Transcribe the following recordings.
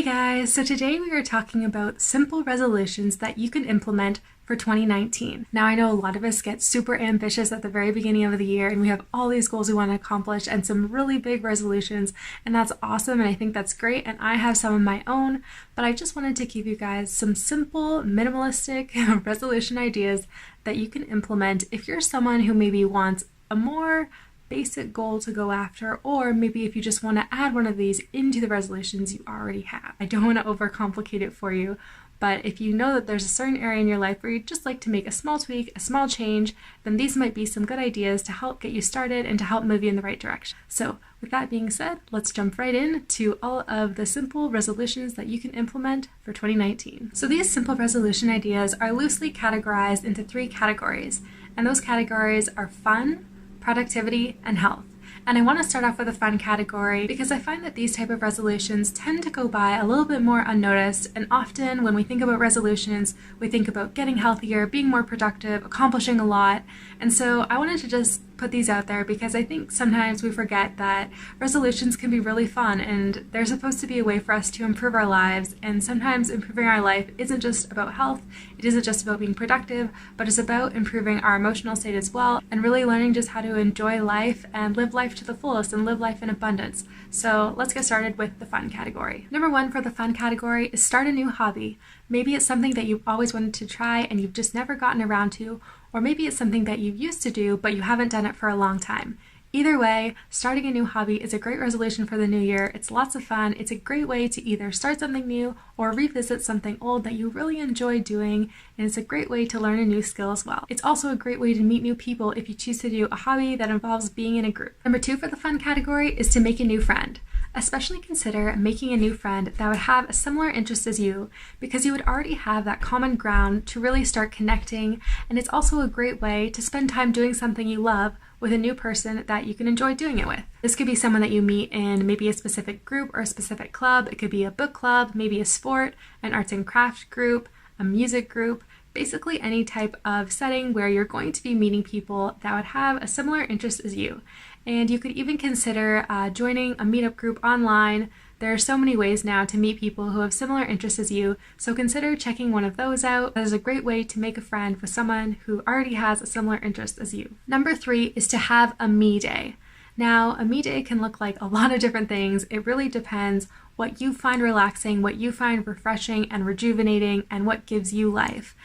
guys, so today we are talking about simple resolutions that you can implement for 2019. Now I know a lot of us get super ambitious at the very beginning of the year and we have all these goals we want to accomplish and some really big resolutions, and that's awesome and I think that's great, and I have some of my own, but I just wanted to give you guys some simple minimalistic resolution ideas that you can implement if you're someone who maybe wants a more basic goal to go after, or maybe if you just want to add one of these into the resolutions you already have. I don't want to overcomplicate it for you, but if you know that there's a certain area in your life where you'd just like to make a small tweak, a small change, then these might be some good ideas to help get you started and to help move you in the right direction. So with that being said, let's jump right in to all of the simple resolutions that you can implement for 2019. So these simple resolution ideas are loosely categorized into 3 categories, and those categories are fun, productivity, and health. And I want to start off with a fun category because I find that these type of resolutions tend to go by a little bit more unnoticed, and often when we think about resolutions, we think about getting healthier, being more productive, accomplishing a lot. And so I wanted to just put these out there because I think sometimes we forget that resolutions can be really fun and they're supposed to be a way for us to improve our lives, and sometimes improving our life isn't just about health, it isn't just about being productive, but it's about improving our emotional state as well and really learning just how to enjoy life and live life to the fullest and live life in abundance. So let's get started with the fun category. Number 1 for the fun category is start a new hobby. Maybe it's something that you've always wanted to try and you've just never gotten around to, or maybe it's something that you used to do but you haven't done it for a long time. Either way, starting a new hobby is a great resolution for the new year. It's lots of fun. It's a great way to either start something new or revisit something old that you really enjoy doing, and it's a great way to learn a new skill as well. It's also a great way to meet new people if you choose to do a hobby that involves being in a group. Number 2 for the fun category is to make a new friend. Especially consider making a new friend that would have a similar interest as you, because you would already have that common ground to really start connecting, and it's also a great way to spend time doing something you love with a new person that you can enjoy doing it with. This could be someone that you meet in maybe a specific group or a specific club. It could be a book club, maybe a sport, an arts and craft group, a music group, basically any type of setting where you're going to be meeting people that would have a similar interest as you. And you could even consider joining a meetup group online. There are so many ways now to meet people who have similar interests as you, so consider checking one of those out. That is a great way to make a friend with someone who already has a similar interest as you. Number 3 is to have a me day. Now, a me day can look like a lot of different things. It really depends what you find relaxing, what you find refreshing and rejuvenating, and what gives you life.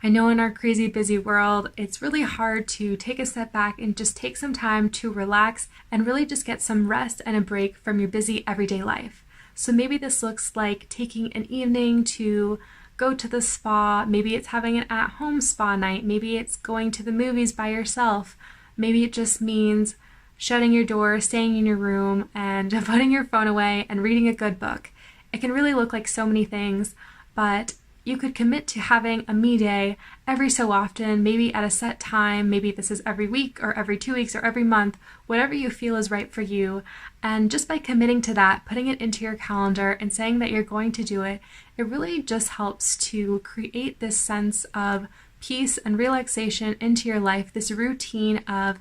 I know in our crazy busy world, it's really hard to take a step back and just take some time to relax and really just get some rest and a break from your busy everyday life. So maybe this looks like taking an evening to go to the spa. Maybe it's having an at-home spa night. Maybe it's going to the movies by yourself. Maybe it just means shutting your door, staying in your room, and putting your phone away and reading a good book. It can really look like so many things, but you could commit to having a me day every so often, maybe at a set time. Maybe this is every week or every 2 weeks or every month, whatever you feel is right for you. And just by committing to that, putting it into your calendar and saying that you're going to do it, it really just helps to create this sense of peace and relaxation into your life, this routine of,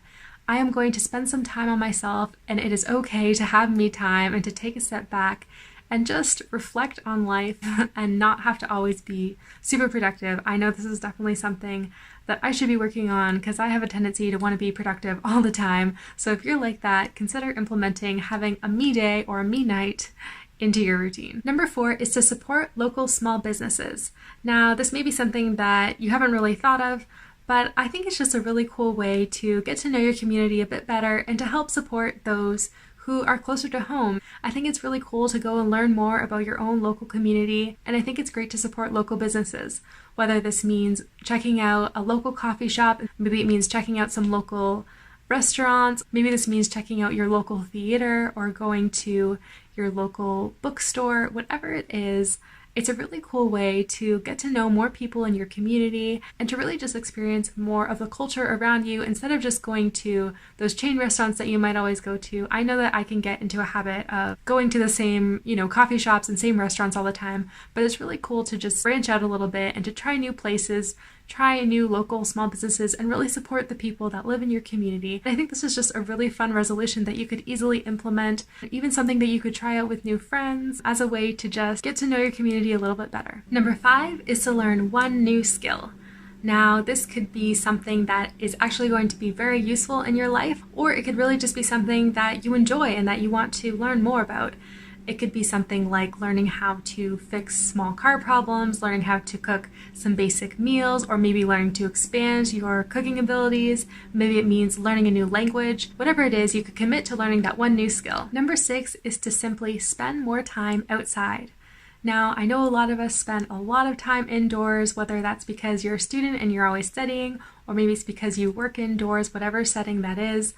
I am going to spend some time on myself, and it is okay to have me time and to take a step back and just reflect on life and not have to always be super productive. I know this is definitely something that I should be working on because I have a tendency to want to be productive all the time. So if you're like that, consider implementing having a me day or a me night into your routine. Number 4 is to support local small businesses. Now, this may be something that you haven't really thought of, but I think it's just a really cool way to get to know your community a bit better and to help support those who are closer to home. I think it's really cool to go and learn more about your own local community, and I think it's great to support local businesses. Whether this means checking out a local coffee shop, maybe it means checking out some local restaurants, maybe this means checking out your local theater or going to your local bookstore, whatever it is. It's a really cool way to get to know more people in your community and to really just experience more of the culture around you instead of just going to those chain restaurants that you might always go to. I know that I can get into a habit of going to the same, coffee shops and same restaurants all the time, but it's really cool to just branch out a little bit and to try new places, try new local small businesses and really support the people that live in your community. And I think this is just a really fun resolution that you could easily implement, even something that you could try out with new friends as a way to just get to know your community a little bit better. Number 5 is to learn one new skill. Now, this could be something that is actually going to be very useful in your life, or it could really just be something that you enjoy and that you want to learn more about. It could be something like learning how to fix small car problems, learning how to cook some basic meals, or maybe learning to expand your cooking abilities. Maybe it means learning a new language. Whatever it is, you could commit to learning that one new skill. Number 6 is to simply spend more time outside. Now, I know a lot of us spend a lot of time indoors, whether that's because you're a student and you're always studying, or maybe it's because you work indoors, whatever setting that is.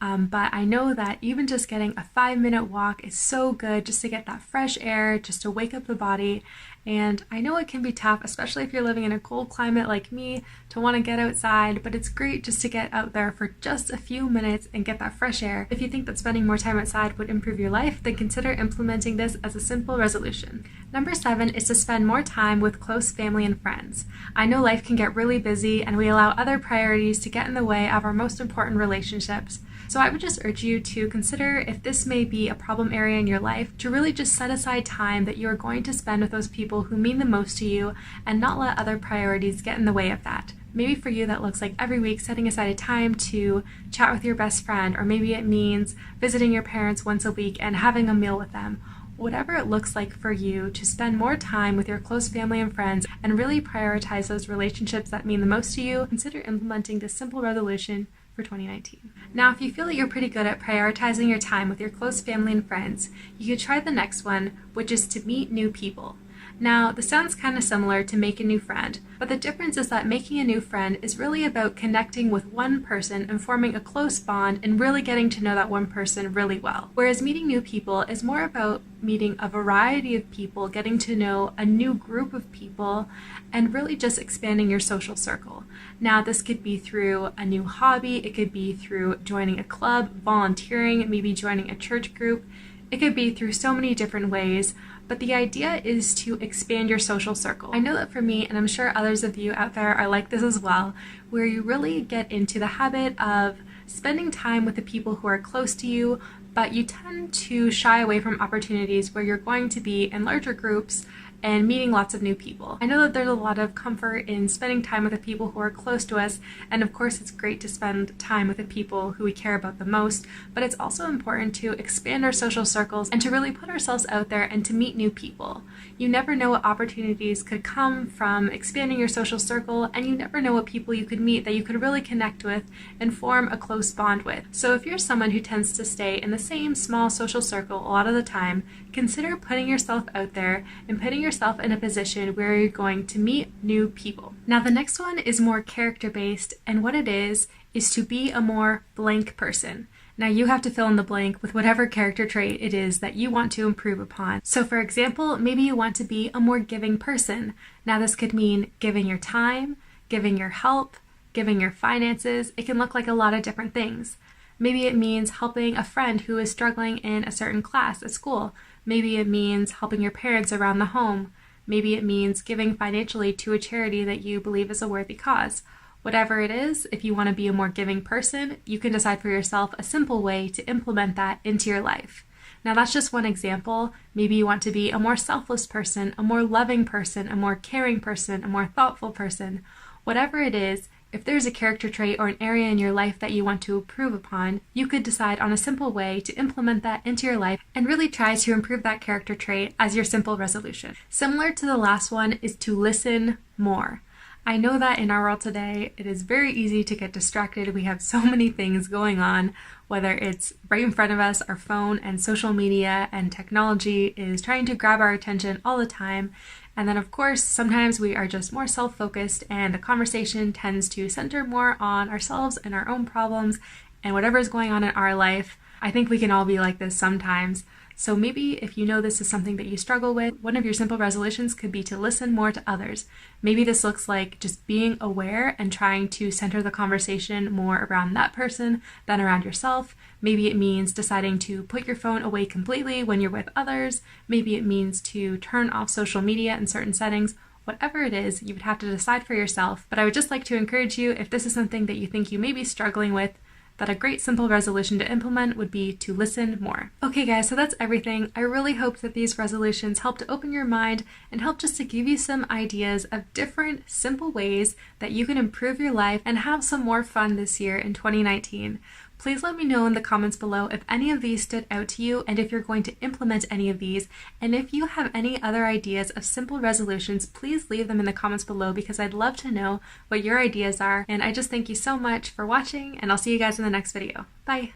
But I know that even just getting a 5-minute walk is so good, just to get that fresh air, just to wake up the body. And I know it can be tough, especially if you're living in a cold climate like me, to want to get outside, but it's great just to get out there for just a few minutes and get that fresh air. If you think that spending more time outside would improve your life, then consider implementing this as a simple resolution. Number 7 is to spend more time with close family and friends. I know life can get really busy and we allow other priorities to get in the way of our most important relationships. So I would just urge you to consider if this may be a problem area in your life, to really just set aside time that you are going to spend with those people who mean the most to you and not let other priorities get in the way of that. Maybe for you that looks like every week setting aside a time to chat with your best friend, or maybe it means visiting your parents once a week and having a meal with them. Whatever it looks like for you to spend more time with your close family and friends and really prioritize those relationships that mean the most to you, consider implementing this simple resolution for 2019. Now, if you feel that you're pretty good at prioritizing your time with your close family and friends, you could try the next one, which is to meet new people. Now, this sounds kind of similar to make a new friend, but the difference is that making a new friend is really about connecting with one person and forming a close bond and really getting to know that one person really well. Whereas meeting new people is more about meeting a variety of people, getting to know a new group of people, and really just expanding your social circle. Now, this could be through a new hobby, it could be through joining a club, volunteering, maybe joining a church group. It could be through so many different ways, but the idea is to expand your social circle. I know that for me, and I'm sure others of you out there are like this as well, where you really get into the habit of spending time with the people who are close to you, but you tend to shy away from opportunities where you're going to be in larger groups and meeting lots of new people. I know that there's a lot of comfort in spending time with the people who are close to us, and of course it's great to spend time with the people who we care about the most, but it's also important to expand our social circles and to really put ourselves out there and to meet new people. You never know what opportunities could come from expanding your social circle, and you never know what people you could meet that you could really connect with and form a close bond with. So if you're someone who tends to stay in the same small social circle a lot of the time, consider putting yourself out there and putting yourself in a position where you're going to meet new people. Now, the next one is more character-based, and what it is to be a more blank person. Now, you have to fill in the blank with whatever character trait it is that you want to improve upon. So for example, maybe you want to be a more giving person. Now, this could mean giving your time, giving your help, giving your finances. It can look like a lot of different things. Maybe it means helping a friend who is struggling in a certain class at school. Maybe it means helping your parents around the home. Maybe it means giving financially to a charity that you believe is a worthy cause. Whatever it is, if you want to be a more giving person, you can decide for yourself a simple way to implement that into your life. Now, that's just one example. Maybe you want to be a more selfless person, a more loving person, a more caring person, a more thoughtful person. Whatever it is, if there's a character trait or an area in your life that you want to improve upon, you could decide on a simple way to implement that into your life and really try to improve that character trait as your simple resolution. Similar to the last one is to listen more. I know that in our world today, it is very easy to get distracted. We have so many things going on, whether it's right in front of us, our phone and social media and technology is trying to grab our attention all the time. And then of course, sometimes we are just more self-focused and the conversation tends to center more on ourselves and our own problems and whatever is going on in our life. I think we can all be like this sometimes. So maybe if you know this is something that you struggle with, one of your simple resolutions could be to listen more to others. Maybe this looks like just being aware and trying to center the conversation more around that person than around yourself. Maybe it means deciding to put your phone away completely when you're with others. Maybe it means to turn off social media in certain settings. whatever it is, you would have to decide for yourself. But I would just like to encourage you, if this is something that you think you may be struggling with, that a great simple resolution to implement would be to listen more. Okay guys, so that's everything. I really hope that these resolutions help to open your mind and help just to give you some ideas of different simple ways that you can improve your life and have some more fun this year in 2019. Please let me know in the comments below if any of these stood out to you and if you're going to implement any of these. And if you have any other ideas of simple resolutions, please leave them in the comments below because I'd love to know what your ideas are. And I just thank you so much for watching, and I'll see you guys in the next video. Bye!